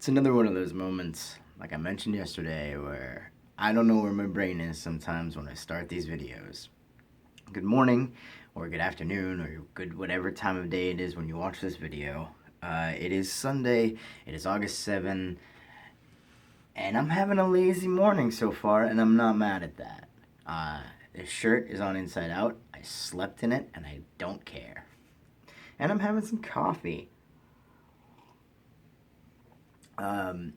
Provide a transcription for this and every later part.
It's another one of those moments, like I mentioned yesterday, where I don't know where my brain is sometimes when I start these videos. Good morning, or good afternoon, or good whatever time of day it is when you watch this video. It is Sunday, it is August 7, and I'm having a lazy morning so far, and I'm not mad at that. This shirt is on inside out, I slept in it, and I don't care. And I'm having some coffee. Um,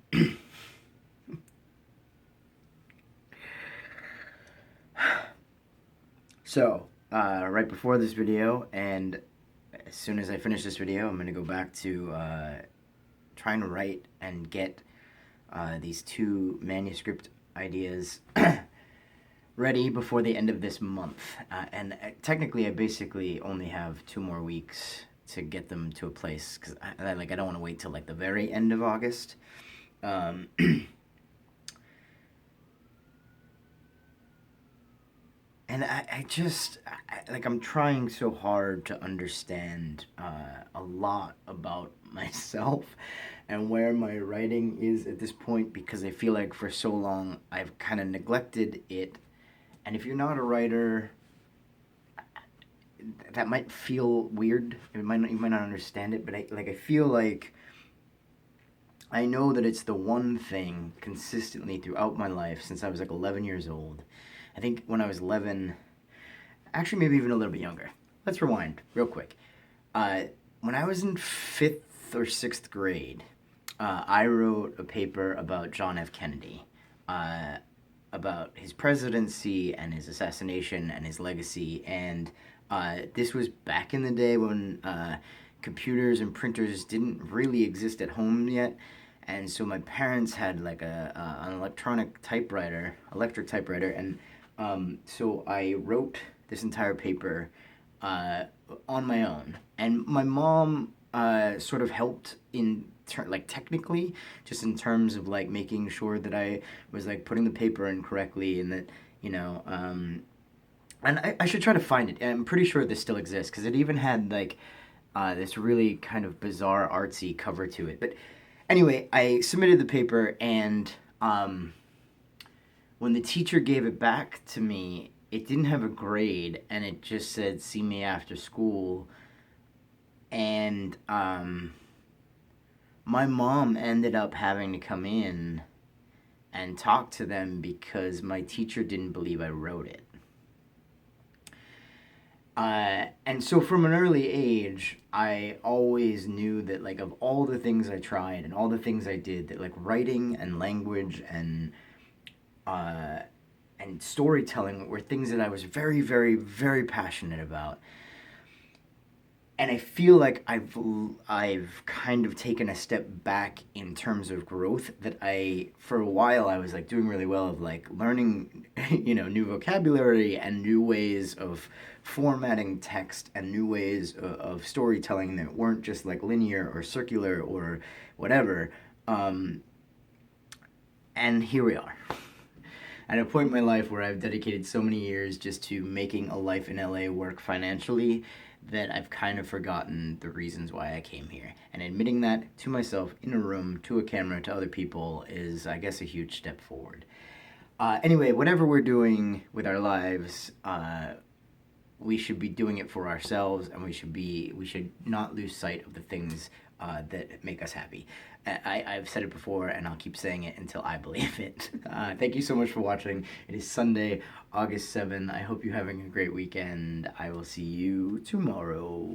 So, right before this video, and as soon as I finish this video, I'm going to go back to trying to write and get these two manuscript ideas ready before the end of this month. Technically, I basically only have 2 more weeks to get them to a place, because I don't want to wait till like the very end of August. And I'm trying so hard to understand a lot about myself and where my writing is at this point, because I feel like for so long I've kind of neglected it. And if you're not a writer, that might feel weird. You might not understand it, but I feel like I know that it's the one thing consistently throughout my life since I was like 11 years old. I think when I was 11, actually maybe even a little bit younger. Let's rewind real quick. When I was in 5th or 6th grade, I wrote a paper about John F. Kennedy, about his presidency and his assassination and his legacy. And this was back in the day when computers and printers didn't really exist at home yet. And so my parents had like an electric typewriter, and so I wrote this entire paper on my own. And my mom sort of helped technically, just in terms of like making sure that I was like putting the paper in correctly, and that, and I should try to find it. I'm pretty sure this still exists, because it even had like this really kind of bizarre artsy cover to it. But anyway, I submitted the paper, and when the teacher gave it back to me, it didn't have a grade, and it just said, "See me after school." And my mom ended up having to come in and talk to them because my teacher didn't believe I wrote it. And so from an early age, I always knew that, like, of all the things I tried and all the things I did, that like writing and language uh, and storytelling were things that I was very, very, very passionate about. And I feel like I've kind of taken a step back in terms of growth. That for a while, I was like doing really well of like learning, new vocabulary and new ways of formatting text and new ways of storytelling that weren't just like linear or circular or whatever. And here we are, at a point in my life where I've dedicated so many years just to making a life in LA work financially, that I've kind of forgotten the reasons why I came here. And admitting that to myself in a room, to a camera, to other people is, I guess, a huge step forward. Anyway, whatever we're doing with our lives, we should be doing it for ourselves, and we should not lose sight of the things that make us happy. I've said it before, and I'll keep saying it until I believe it. Thank you so much for watching. It is Sunday, August 7th. I hope you're having a great weekend. I will see you tomorrow.